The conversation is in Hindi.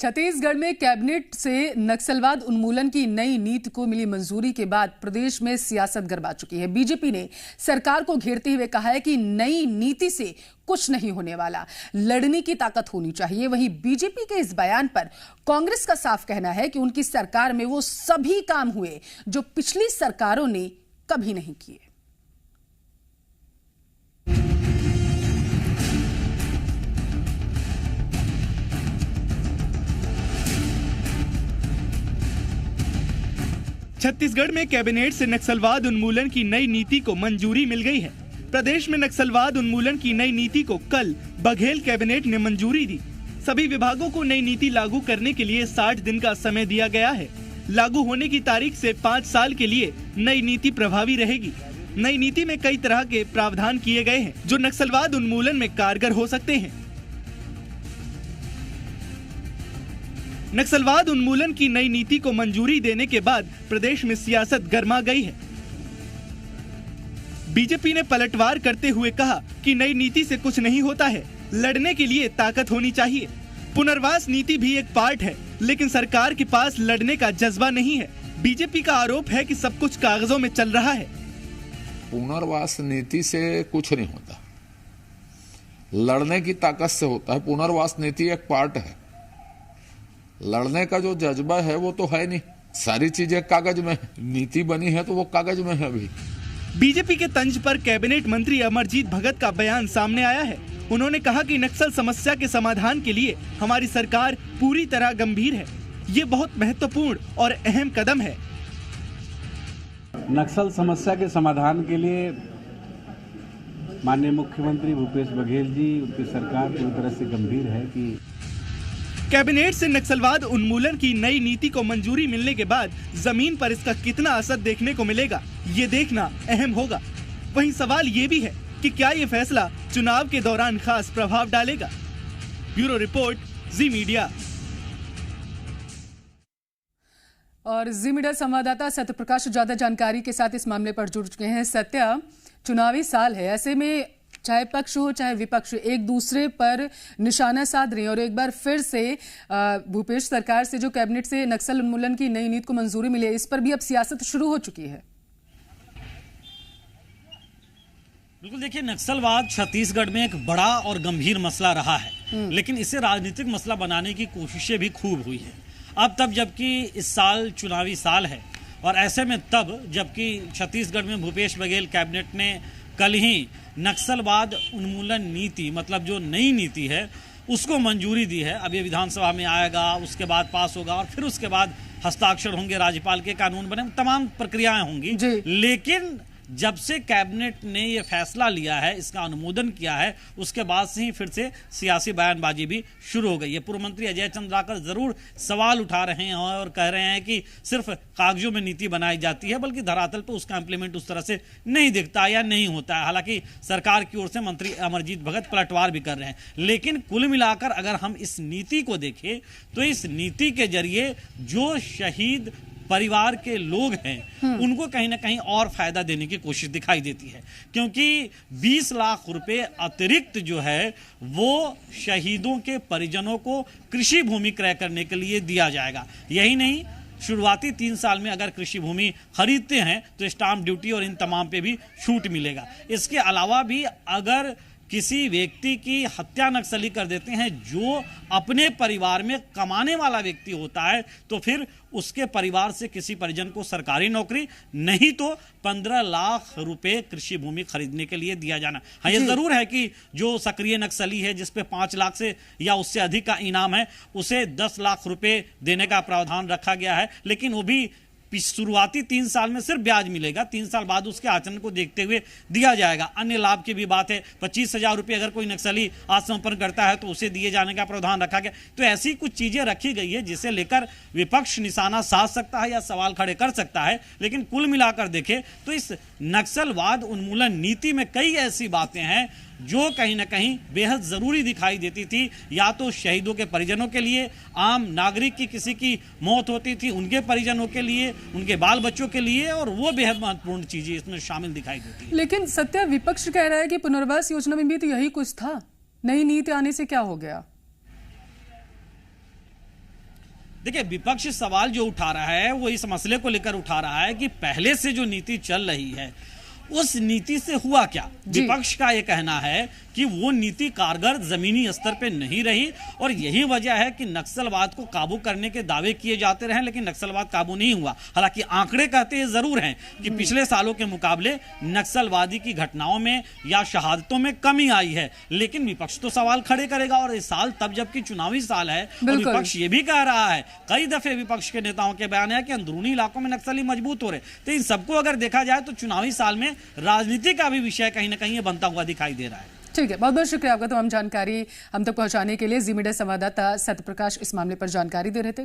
छत्तीसगढ़ में कैबिनेट से नक्सलवाद उन्मूलन की नई नीति को मिली मंजूरी के बाद प्रदेश में सियासत गरमा चुकी है। बीजेपी ने सरकार को घेरते हुए कहा है कि नई नीति से कुछ नहीं होने वाला, लड़ने की ताकत होनी चाहिए। वहीं बीजेपी के इस बयान पर कांग्रेस का साफ कहना है कि उनकी सरकार में वो सभी काम हुए जो पिछली सरकारों ने कभी नहीं किए। छत्तीसगढ़ में कैबिनेट से नक्सलवाद उन्मूलन की नई नीति को मंजूरी मिल गई है। प्रदेश में नक्सलवाद उन्मूलन की नई नीति को कल बघेल कैबिनेट ने मंजूरी दी। सभी विभागों को नई नीति लागू करने के लिए 60 दिन का समय दिया गया है। लागू होने की तारीख से 5 साल के लिए नई नीति प्रभावी रहेगी। नई नीति में कई तरह के प्रावधान किए गए हैं जो नक्सलवाद उन्मूलन में कारगर हो सकते हैं। नक्सलवाद उन्मूलन की नई नीति को मंजूरी देने के बाद प्रदेश में सियासत गरमा गई है। बीजेपी ने पलटवार करते हुए कहा कि नई नीति से कुछ नहीं होता है, लड़ने के लिए ताकत होनी चाहिए। पुनर्वास नीति भी एक पार्ट है, लेकिन सरकार के पास लड़ने का जज्बा नहीं है। बीजेपी का आरोप है कि सब कुछ कागजों में चल रहा है। पुनर्वास नीति से कुछ नहीं होता, लड़ने की ताकत से होता है। पुनर्वास नीति एक पार्ट है, लड़ने का जो जज्बा है वो तो है नहीं। सारी चीजें कागज में, नीति बनी है तो वो कागज में है। अभी बीजेपी के तंज पर कैबिनेट मंत्री अमरजीत भगत का बयान सामने आया है। उन्होंने कहा कि नक्सल समस्या के समाधान के लिए हमारी सरकार पूरी तरह गंभीर है। ये बहुत महत्वपूर्ण और अहम कदम है। नक्सल समस्या के समाधान के लिए माननीय मुख्यमंत्री भूपेश बघेल जी, उनकी सरकार पूरी तरह से गंभीर है कि कैबिनेट से नक्सलवाद उन्मूलन की नई नीति को मंजूरी मिलने के बाद जमीन पर इसका कितना असर देखने को मिलेगा, ये देखना अहम होगा। वहीं सवाल ये भी है कि क्या ये फैसला चुनाव के दौरान खास प्रभाव डालेगा। ब्यूरो रिपोर्ट, जी मीडिया। और जी मीडिया संवाददाता सत्यप्रकाश ज्यादा जानकारी के साथ इस मामले पर जुड़ चुके हैं। सत्या, चुनावी साल है, ऐसे में चाहे पक्ष हो चाहे विपक्ष एक दूसरे पर निशाना साध रहे हैं और एक बार फिर से भूपेश सरकार से जो कैबिनेट से नक्सल उन्मूलन की नई नीति को मंजूरी मिली है, इस पर भी अब सियासत शुरू हो चुकी है। बिल्कुल, देखिए, नक्सलवाद छत्तीसगढ़ में एक बड़ा और गंभीर मसला रहा है, लेकिन इसे राजनीतिक मसला बनाने की कोशिशें भी खूब हुई है। अब तब जबकि इस साल चुनावी साल है और ऐसे में तब जबकि छत्तीसगढ़ में भूपेश बघेल कैबिनेट ने कल ही नक्सलवाद उन्मूलन नीति, मतलब जो नई नीति है, उसको मंजूरी दी है। अब ये विधानसभा में आएगा, उसके बाद पास होगा और फिर उसके बाद हस्ताक्षर होंगे, राज्यपाल के कानून बने, तमाम प्रक्रियाएं होंगी। लेकिन जब से कैबिनेट ने ये फैसला लिया है, इसका अनुमोदन किया है, उसके बाद से ही फिर से सियासी बयानबाजी भी शुरू हो गई है। पूर्व मंत्री अजय चंद्राकर जरूर सवाल उठा रहे हैं और कह रहे हैं कि सिर्फ कागजों में नीति बनाई जाती है, बल्कि धरातल पर उसका इंप्लीमेंट उस तरह से नहीं दिखता या नहीं होता है। हालांकि सरकार की ओर से मंत्री अमरजीत भगत पलटवार भी कर रहे हैं, लेकिन कुल मिलाकर अगर हम इस नीति को देखें तो इस नीति के जरिए जो शहीद परिवार के लोग हैं उनको कहीं ना कहीं और फायदा देने की कोशिश दिखाई देती है, क्योंकि 20 लाख रुपए अतिरिक्त जो है वो शहीदों के परिजनों को कृषि भूमि क्रय करने के लिए दिया जाएगा। यही नहीं, शुरुआती 3 साल में अगर कृषि भूमि खरीदते हैं तो स्टाम्प ड्यूटी और इन तमाम पे भी छूट मिलेगा। इसके अलावा भी अगर किसी व्यक्ति की हत्या नक्सली कर देते हैं जो अपने परिवार में कमाने वाला व्यक्ति होता है, तो फिर उसके परिवार से किसी परिजन को सरकारी नौकरी नहीं तो 15 लाख रुपए कृषि भूमि खरीदने के लिए दिया जाना। हाँ, ये जरूर है कि जो सक्रिय नक्सली है जिस पे 5 लाख से या उससे अधिक का इनाम है, उसे 10 लाख रुपए देने का प्रावधान रखा गया है, लेकिन वो भी शुरुआती 3 साल में सिर्फ ब्याज मिलेगा। 3 साल बाद उसके आचरण को देखते हुए दिया जाएगा। अन्य लाभ की भी बात है। 25,000 रुपये अगर कोई नक्सली आत्मसमर्पण करता है तो उसे दिए जाने का प्रावधान रखा गया। तो ऐसी कुछ चीजें रखी गई है जिसे लेकर विपक्ष निशाना साध सकता है या सवाल खड़े कर सकता है, लेकिन कुल मिलाकर देखें तो इस नक्सलवाद उन्मूलन नीति में कई ऐसी बातें हैं जो कहीं ना कहीं बेहद जरूरी दिखाई देती थी। या तो शहीदों के परिजनों के लिए, आम नागरिक की किसी की मौत होती थी उनके परिजनों के लिए, उनके बाल बच्चों के लिए, और वो बेहद महत्वपूर्ण चीजें इसमें शामिल दिखाई देती है। लेकिन सत्या, विपक्ष कह रहा है कि पुनर्वास योजना में भी तो यही कुछ था, नई नीति आने से क्या हो गया? देखिए, विपक्ष सवाल जो उठा रहा है वो इस मसले को लेकर उठा रहा है कि पहले से जो नीति चल रही है उस नीति से हुआ क्या। विपक्ष का ये कहना है कि वो नीति कारगर जमीनी स्तर पे नहीं रही और यही वजह है कि नक्सलवाद को काबू करने के दावे किए जाते रहे लेकिन नक्सलवाद काबू नहीं हुआ। हालांकि आंकड़े कहते हैं जरूर हैं कि पिछले सालों के मुकाबले नक्सलवादी की घटनाओं में या शहादतों में कमी आई है, लेकिन विपक्ष तो सवाल खड़े करेगा। और इस साल तब जबकि चुनावी साल है और विपक्ष ये भी कह रहा है, कई दफे विपक्ष के नेताओं के बयान है कि अंदरूनी इलाकों में नक्सली मजबूत हो रहे। तो इन सबको अगर देखा जाए तो चुनावी साल में राजनीति का भी विषय कहीं ना कहीं ये बनता हुआ दिखाई दे रहा है। ठीक है, बहुत बहुत शुक्रिया आपका तमाम जानकारी हम तक पहुंचाने के लिए। जी मीडिया संवाददाता सत्यप्रकाश इस मामले पर जानकारी दे रहे थे।